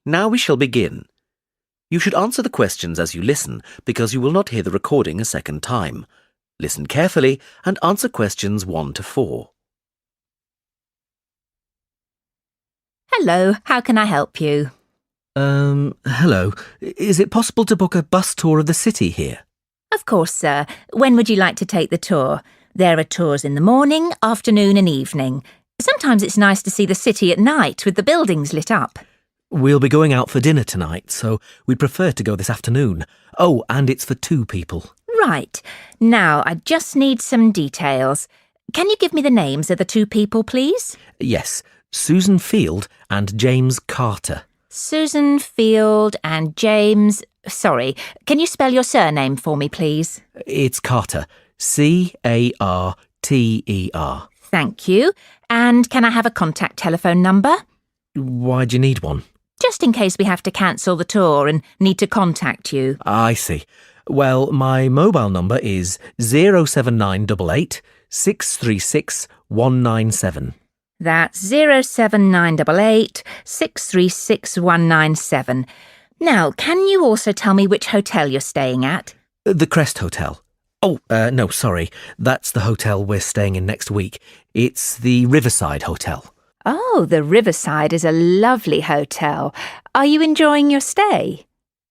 Now we shall begin. You should answer the questions as you listen because you will not hear the recording a second time. Listen carefully and answer questions 1 to 4. Hello, how can I help you? Hello. Is it possible to book a bus tour of the city here? Of course, sir. When would you like to take the tour? There are tours in the morning, afternoon and evening. Sometimes it's nice to see the city at night with the buildings lit up. We'll be going out for dinner tonight, so we'd prefer to go this afternoon. Oh, and it's for 2 people. Right. Now, I just need some details. Can you give me the names of the 2 people, please? Yes, Susan Field and James Carter. Susan Field and James... Sorry, can you spell your surname for me, please? It's Carter. Carter. Thank you. And can I have a contact telephone number? Why do you need one? Just in case we have to cancel the tour and need to contact you. I see. Well, my mobile number is 07988 636 197. That's 07988 636 197. Now, can you also tell me which hotel you're staying at? The Crest Hotel. Oh, no, sorry. That's the hotel we're staying in next week. It's the Riverside Hotel. Oh, the Riverside is a lovely hotel. Are you enjoying your stay?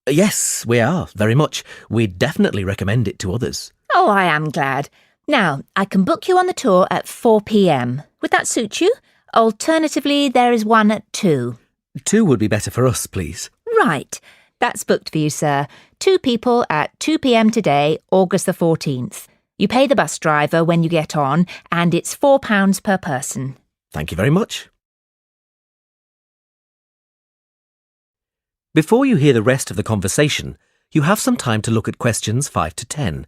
Yes, we are, very much. We'd definitely recommend it to others. Oh, I am glad. Now, I can book you on the tour at 4 p.m. Would that suit you? Alternatively, there is one at 2. 2 would be better for us, please. Right. That's booked for you, sir. 2 people at 2 p.m. today, August the 14th. You pay the bus driver when you get on, and it's £4 per person. Thank you very much. Before you hear the rest of the conversation, you have some time to look at questions 5 to 10.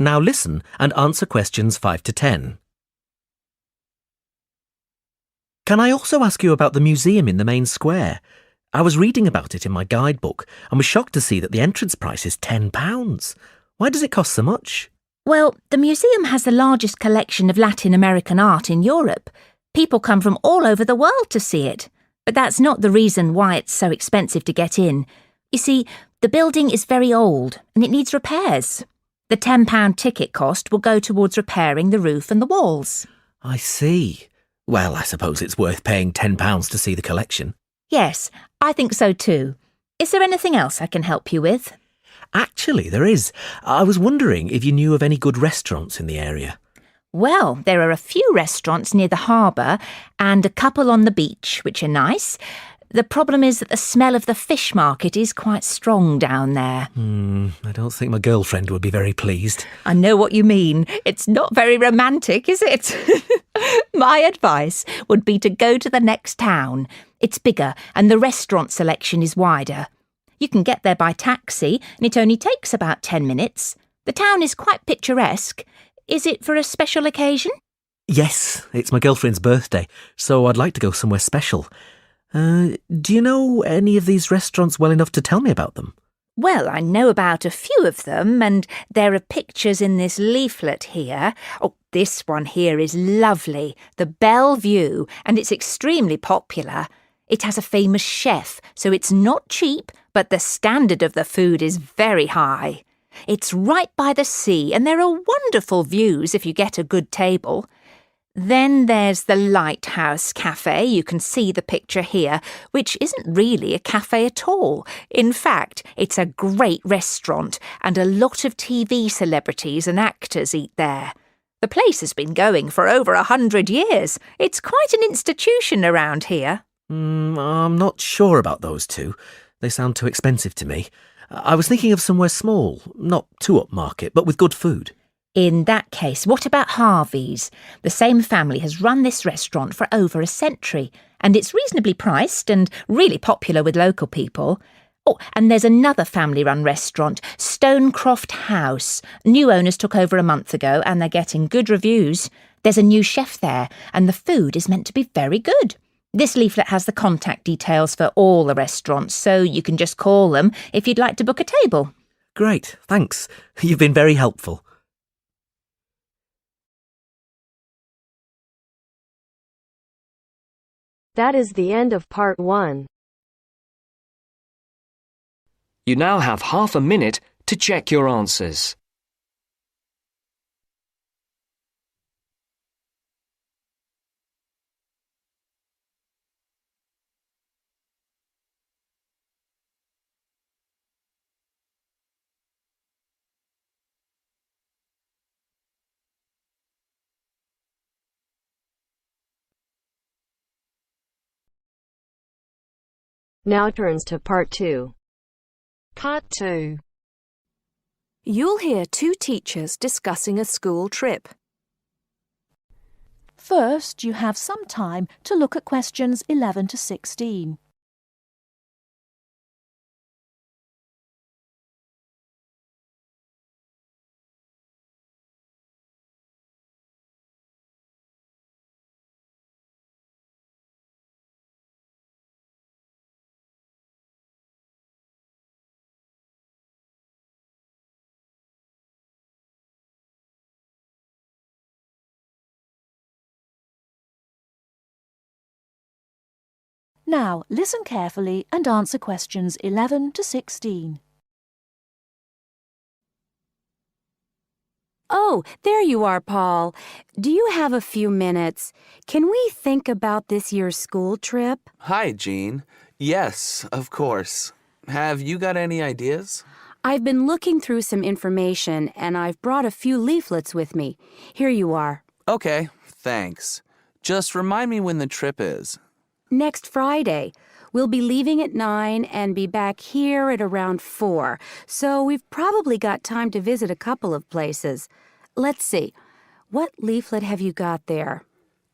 Now listen and answer questions 5 to 10. Can I also ask you about the museum in the main square? I was reading about it in my guidebook and was shocked to see that the entrance price is £10. Why does it cost so much? Well, the museum has the largest collection of Latin American art in Europe. People come from all over the world to see it. But that's not the reason why it's so expensive to get in. You see, the building is very old and it needs repairs. The £10 ticket cost will go towards repairing the roof and the walls. I see. Well, I suppose it's worth paying £10 to see the collection. Yes, I think so too. Is there anything else I can help you with? Actually, there is. I was wondering if you knew of any good restaurants in the area. Well, there are a few restaurants near the harbour and a couple on the beach, which are nice. The problem is that the smell of the fish market is quite strong down there. I don't think my girlfriend would be very pleased. I know what you mean. It's not very romantic, is it? My advice would be to go to the next town. It's bigger and the restaurant selection is wider. You can get there by taxi and it only takes about 10 minutes. The town is quite picturesque. Is it for a special occasion? Yes, it's my girlfriend's birthday, so I'd like to go somewhere special. Do you know any of these restaurants well enough to tell me about them? Well, I know about a few of them, and there are pictures in this leaflet here. Oh, this one here is lovely, the Bellevue, and it's extremely popular. It has a famous chef, so it's not cheap, but the standard of the food is very high. It's right by the sea, and there are wonderful views if you get a good table. Then there's the Lighthouse Cafe, you can see the picture here, which isn't really a cafe at all. In fact, it's a great restaurant and a lot of TV celebrities and actors eat there. The place has been going for over 100 years. It's quite an institution around here. I'm not sure about those 2. They sound too expensive to me. I was thinking of somewhere small, not too upmarket, but with good food. In that case, what about Harvey's? The same family has run this restaurant for over a century, and it's reasonably priced and really popular with local people. Oh, and there's another family-run restaurant, Stonecroft House. New owners took over a month ago, and they're getting good reviews. There's a new chef there, and the food is meant to be very good. This leaflet has the contact details for all the restaurants, so you can just call them if you'd like to book a table. Great, thanks. You've been very helpful. That is the end of part 1. You now have half a minute to check your answers. Now turns to part 2. Part 2. You'll hear two teachers discussing a school trip. First, you have some time to look at questions 11 to 16. Now, listen carefully and answer questions 11 to 16. Oh, there you are, Paul. Do you have a few minutes? Can we think about this year's school trip? Hi, Jean. Yes, of course. Have you got any ideas? I've been looking through some information, and I've brought a few leaflets with me. Here you are. Okay, thanks. Just remind me when the trip is. Next Friday. We'll be leaving at 9 and be back here at around 4, so we've probably got time to visit a couple of places. Let's see. What leaflet have you got there?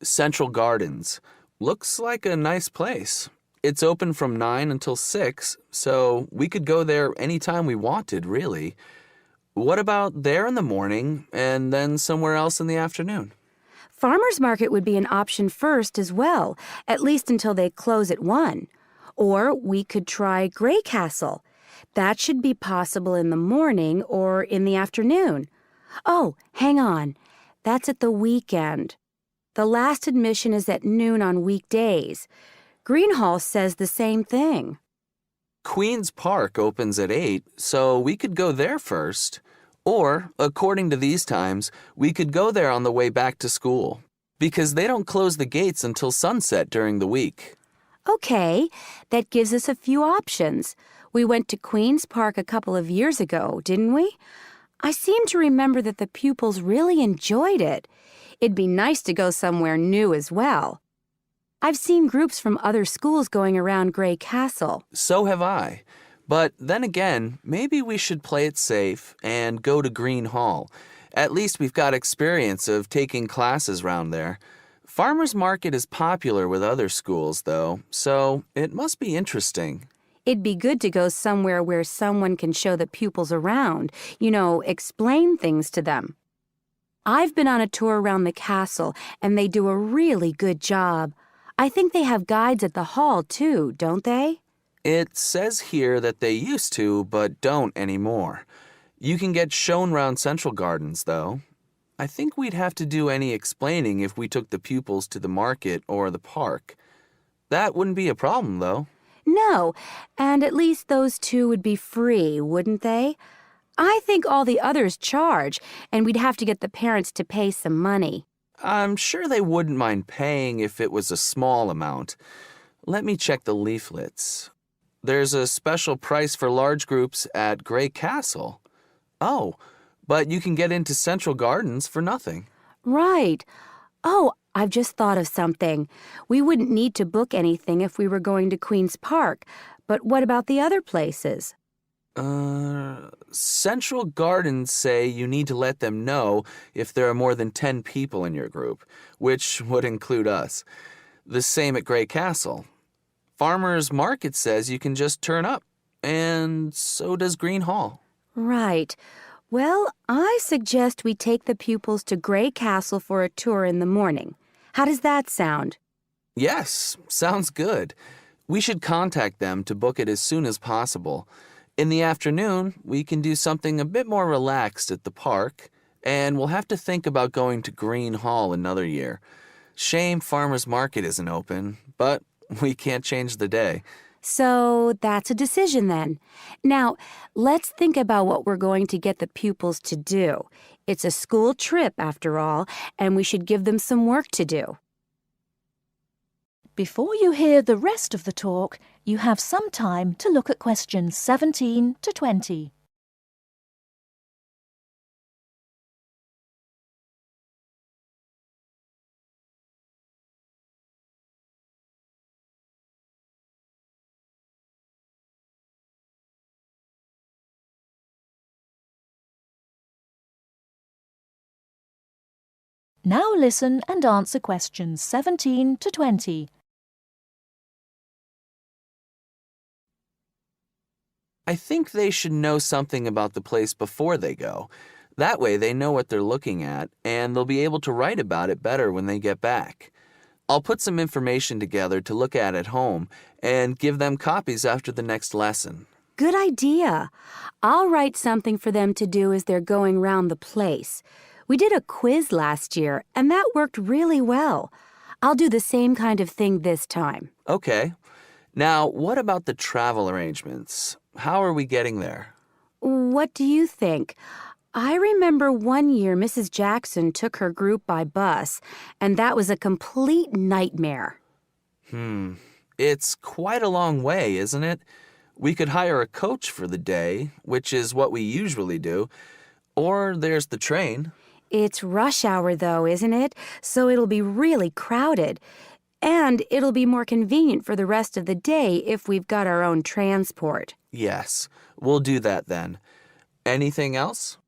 Central Gardens. Looks like a nice place. It's open from 9 until 6, so we could go there anytime we wanted, really. What about there in the morning and then somewhere else in the afternoon? Farmers Market would be an option first as well, at least until they close at 1. Or we could try Grey Castle. That should be possible in the morning or in the afternoon. Oh, hang on. That's at the weekend. The last admission is at noon on weekdays. Greenhall says the same thing. Queen's Park opens at 8, so we could go there first. Or, according to these times, we could go there on the way back to school, because they don't close the gates until sunset during the week. Okay, that gives us a few options. We went to Queen's Park a couple of years ago, didn't we? I seem to remember that the pupils really enjoyed it. It'd be nice to go somewhere new as well. I've seen groups from other schools going around Grey Castle. So have I. But then again, maybe we should play it safe and go to Green Hall. At least we've got experience of taking classes round there. Farmers Market is popular with other schools, though, so it must be interesting. It'd be good to go somewhere where someone can show the pupils around, explain things to them. I've been on a tour around the castle, and they do a really good job. I think they have guides at the hall, too, don't they? It says here that they used to, but don't anymore. You can get shown round Central Gardens, though. I think we'd have to do any explaining if we took the pupils to the market or the park. That wouldn't be a problem, though. No, and at least those two would be free, wouldn't they? I think all the others charge, and we'd have to get the parents to pay some money. I'm sure they wouldn't mind paying if it was a small amount. Let me check the leaflets. There's a special price for large groups at Grey Castle. Oh, but you can get into Central Gardens for nothing. Right. Oh, I've just thought of something. We wouldn't need to book anything if we were going to Queen's Park, but what about the other places? Central Gardens say you need to let them know if there are more than 10 people in your group, which would include us. The same at Grey Castle. Farmers Market says you can just turn up, and so does Green Hall. Right. Well, I suggest we take the pupils to Grey Castle for a tour in the morning. How does that sound? Yes, sounds good. We should contact them to book it as soon as possible. In the afternoon, we can do something a bit more relaxed at the park, and we'll have to think about going to Green Hall another year. Shame Farmers Market isn't open, but we can't change the day. So that's a decision then. Now, let's think about what we're going to get the pupils to do. It's a school trip, after all, and we should give them some work to do. Before you hear the rest of the talk, you have some time to look at questions 17 to 20. Now listen and answer questions 17 to 20. I think they should know something about the place before they go. That way they know what they're looking at, and they'll be able to write about it better when they get back. I'll put some information together to look at home and give them copies after the next lesson. Good idea. I'll write something for them to do as they're going round the place. We did a quiz last year, and that worked really well. I'll do the same kind of thing this time. Okay. Now, what about the travel arrangements? How are we getting there? What do you think? I remember one year Mrs. Jackson took her group by bus, and that was a complete nightmare. It's quite a long way, isn't it? We could hire a coach for the day, which is what we usually do. Or there's the train. It's rush hour, though, isn't it? So it'll be really crowded. And it'll be more convenient for the rest of the day if we've got our own transport. Yes, we'll do that then. Anything else?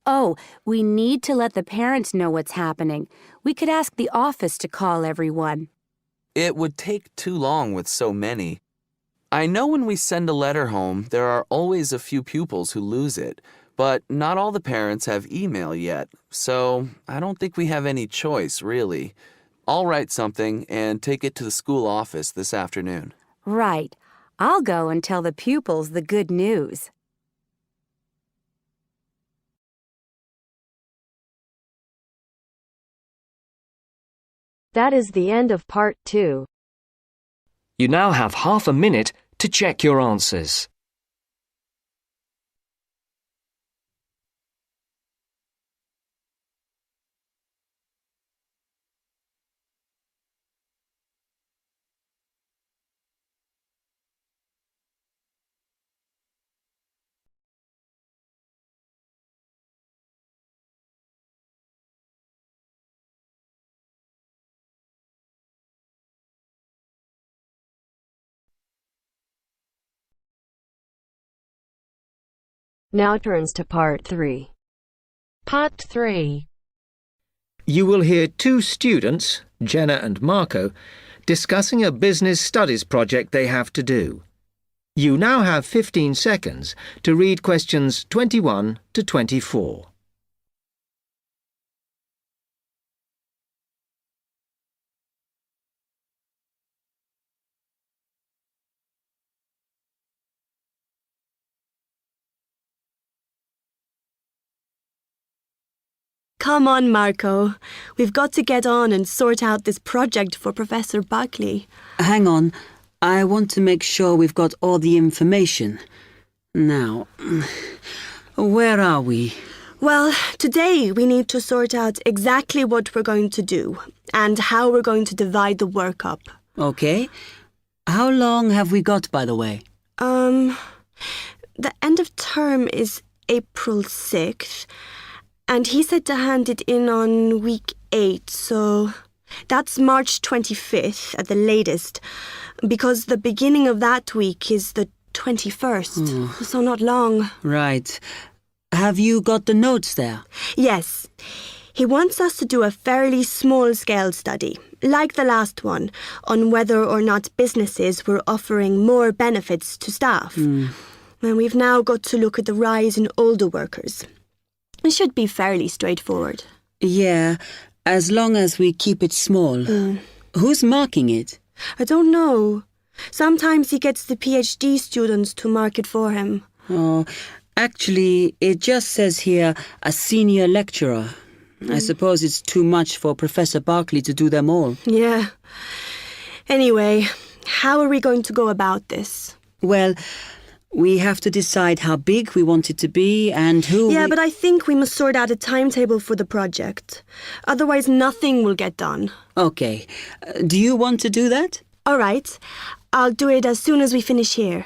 Oh, we need to let the parents know what's happening. We could ask the office to call everyone. It would take too long with so many. I know when we send a letter home, there are always a few pupils who lose it. But not all the parents have email yet, so I don't think we have any choice, really. I'll write something and take it to the school office this afternoon. Right. I'll go and tell the pupils the good news. That is the end of part 2. You now have half a minute to check your answers. Now turns to part 3. Part 3. You will hear two students, Jenna and Marco, discussing a business studies project they have to do. You now have 15 seconds to read questions 21 to 24. Come on, Marco. We've got to get on and sort out this project for Professor Buckley. Hang on. I want to make sure we've got all the information. Now, where are we? Well, today we need to sort out exactly what we're going to do and how we're going to divide the work up. Okay. How long have we got, by the way? The end of term is April 6th. And he said to hand it in on week 8, so that's March 25th at the latest, because the beginning of that week is the 21st, so not long. Right. Have you got the notes there? Yes. He wants us to do a fairly small-scale study, like the last one, on whether or not businesses were offering more benefits to staff. And we've now got to look at the rise in older workers. It should be fairly straightforward. Yeah, as long as we keep it small. Who's marking it? I don't know. Sometimes he gets the PhD students to mark it for him. Oh, actually, it just says here, a senior lecturer. I suppose it's too much for Professor Barclay to do them all. Yeah. Anyway, how are we going to go about this? Well, we have to decide how big we want it to be and who. Yeah, but I think we must sort out a timetable for the project. Otherwise, nothing will get done. Okay. Do you want to do that? All right. I'll do it as soon as we finish here.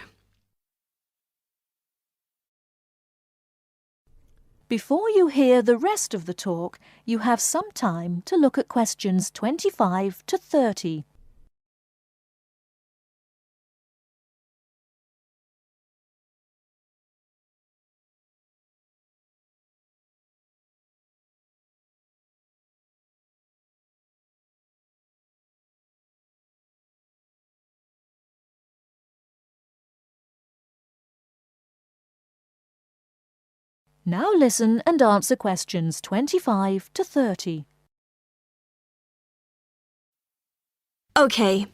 Before you hear the rest of the talk, you have some time to look at questions 25 to 30. Now listen and answer questions 25 to 30. Okay.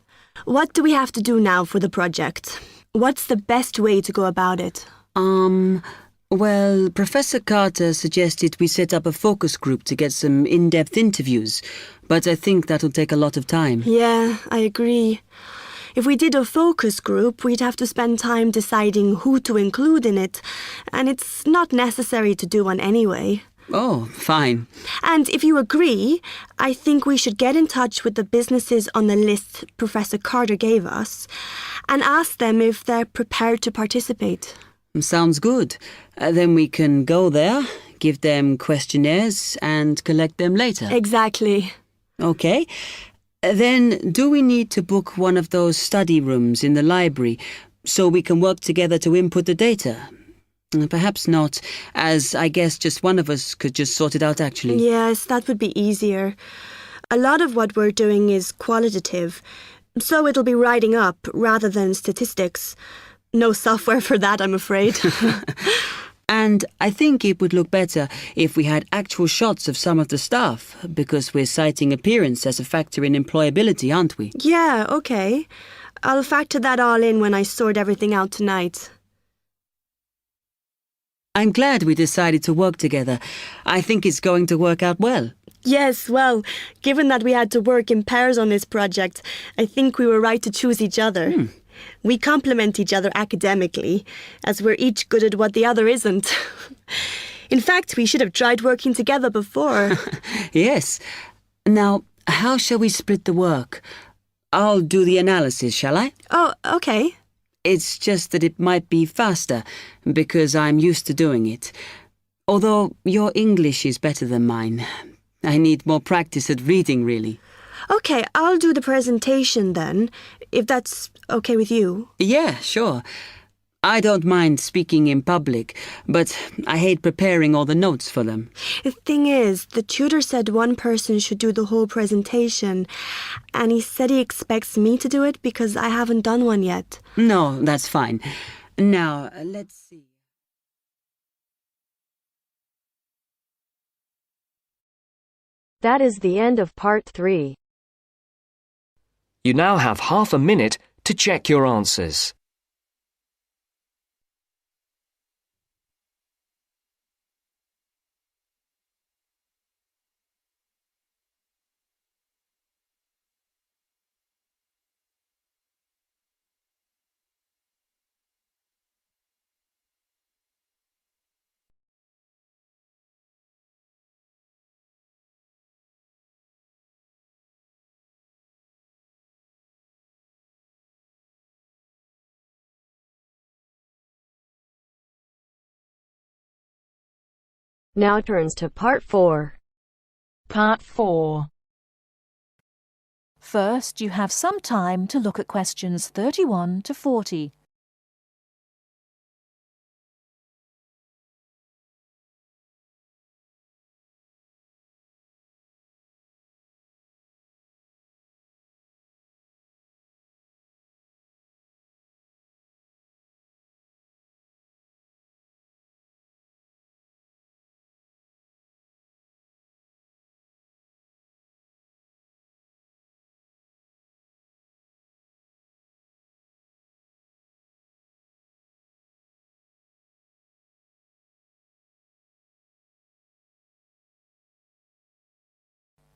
What do we have to do now for the project? What's the best way to go about it? Well, Professor Carter suggested we set up a focus group to get some in-depth interviews, but I think that'll take a lot of time. Yeah, I agree. If we did a focus group, we'd have to spend time deciding who to include in it, and it's not necessary to do one anyway. Oh, fine. And if you agree, I think we should get in touch with the businesses on the list Professor Carter gave us and ask them if they're prepared to participate. Sounds good. Then we can go there, give them questionnaires and collect them later. Exactly. Okay. Then do we need to book one of those study rooms in the library so we can work together to input the data? Perhaps not, as I guess just one of us could just sort it out actually. Yes, that would be easier. A lot of what we're doing is qualitative, so it'll be writing up rather than statistics. No software for that, I'm afraid. And I think it would look better if we had actual shots of some of the staff, because we're citing appearance as a factor in employability, aren't we? Yeah, okay. I'll factor that all in when I sort everything out tonight. I'm glad we decided to work together. I think it's going to work out well. Yes, well, given that we had to work in pairs on this project, I think we were right to choose each other. We complement each other academically, as we're each good at what the other isn't. In fact, we should have tried working together before. Yes. Now, how shall we split the work? I'll do the analysis, shall I? Oh, okay. It's just that it might be faster, because I'm used to doing it. Although your English is better than mine. I need more practice at reading, really. Okay, I'll do the presentation then, if that's okay with you. Yeah, sure. I don't mind speaking in public, but I hate preparing all the notes for them. The thing is, the tutor said one person should do the whole presentation, and he said he expects me to do it because I haven't done one yet. No, that's fine. Now, let's see. That is the end of part 3. You now have half a minute to check your answers. Now turns to part 4. Part 4. First, you have some time to look at questions 31 to 40.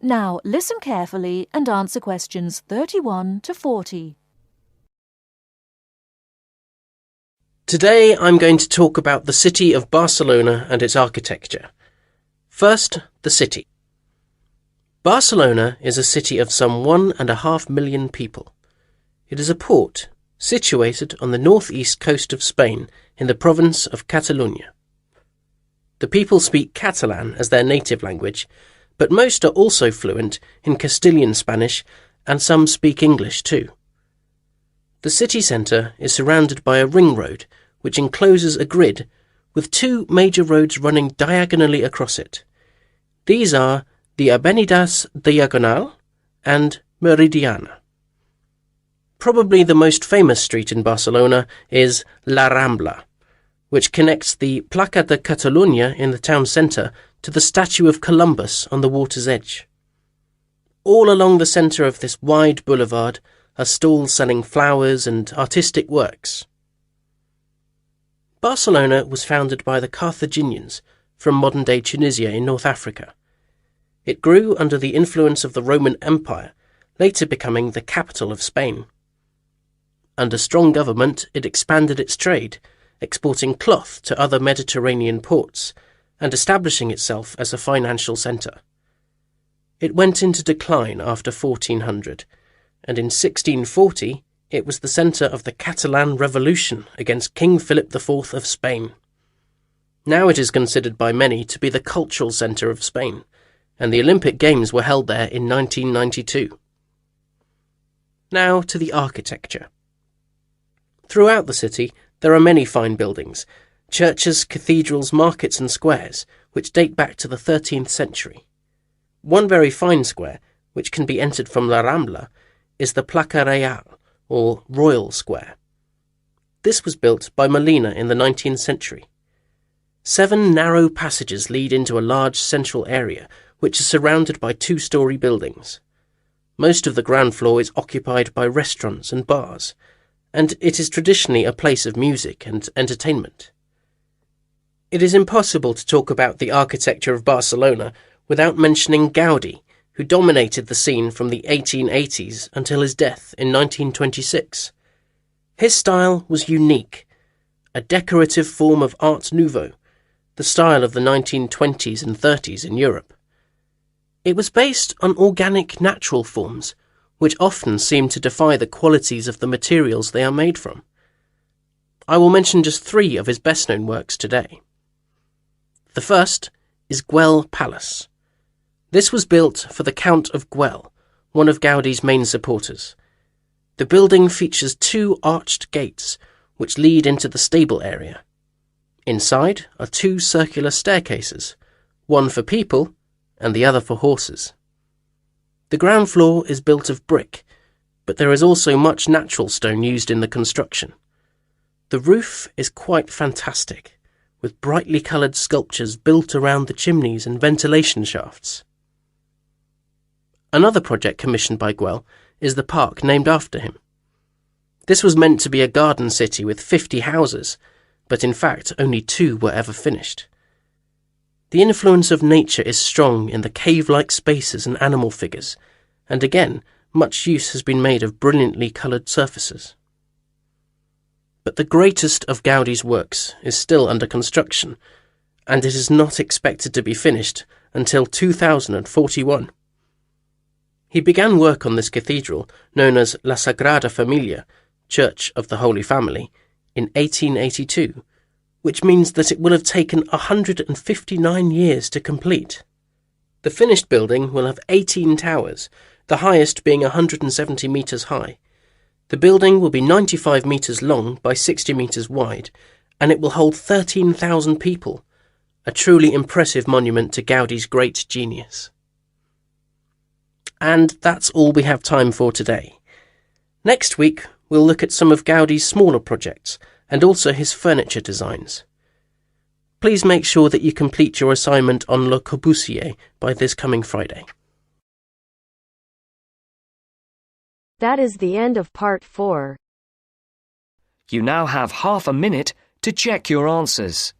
Now listen carefully and answer questions 31 to 40. Today I'm going to talk about the city of Barcelona and its architecture. First, the city. Barcelona is a city of some 1.5 million people. It is a port situated on the northeast coast of Spain in the province of Catalonia. The people speak Catalan as their native language, but most are also fluent in Castilian Spanish and some speak English too. The city centre is surrounded by a ring road which encloses a grid with two major roads running diagonally across it. These are the Avenidas Diagonal and Meridiana. Probably the most famous street in Barcelona is La Rambla, which connects the Plaça de Catalunya in the town centre to the statue of Columbus on the water's edge. All along the centre of this wide boulevard are stalls selling flowers and artistic works. Barcelona was founded by the Carthaginians from modern-day Tunisia in North Africa. It grew under the influence of the Roman Empire, later becoming the capital of Spain. Under strong government, it expanded its trade, exporting cloth to other Mediterranean ports, and establishing itself as a financial centre. It went into decline after 1400, and in 1640 it was the centre of the Catalan Revolution against King Philip IV of Spain. Now it is considered by many to be the cultural centre of Spain, and the Olympic Games were held there in 1992. Now to the architecture. Throughout the city there are many fine buildings, churches, cathedrals, markets and squares, which date back to the 13th century. One very fine square, which can be entered from La Rambla, is the Plaça Real, or Royal Square. This was built by Molina in the 19th century. 7 narrow passages lead into a large central area, which is surrounded by 2-storey buildings. Most of the ground floor is occupied by restaurants and bars, and it is traditionally a place of music and entertainment. It is impossible to talk about the architecture of Barcelona without mentioning Gaudí, who dominated the scene from the 1880s until his death in 1926. His style was unique, a decorative form of Art Nouveau, the style of the 1920s and 30s in Europe. It was based on organic natural forms, which often seem to defy the qualities of the materials they are made from. I will mention just 3 of his best-known works today. The first is Güell Palace. This was built for the Count of Güell, one of Gaudí's main supporters. The building features 2 arched gates, which lead into the stable area. Inside are 2 circular staircases, one for people and the other for horses. The ground floor is built of brick, but there is also much natural stone used in the construction. The roof is quite fantastic, with brightly coloured sculptures built around the chimneys and ventilation shafts. Another project commissioned by Güell is the park named after him. This was meant to be a garden city with 50 houses, but in fact only 2 were ever finished. The influence of nature is strong in the cave-like spaces and animal figures, and again, much use has been made of brilliantly coloured surfaces. But the greatest of Gaudí's works is still under construction, and it is not expected to be finished until 2041. He began work on this cathedral, known as La Sagrada Familia, Church of the Holy Family, in 1882, which means that it will have taken 159 years to complete. The finished building will have 18 towers, the highest being 170 metres high. The building will be 95 metres long by 60 metres wide, and it will hold 13,000 people, a truly impressive monument to Gaudí's great genius. And that's all we have time for today. Next week, we'll look at some of Gaudí's smaller projects and also his furniture designs. Please make sure that you complete your assignment on Le Corbusier by this coming Friday. That is the end of part 4. You now have half a minute to check your answers.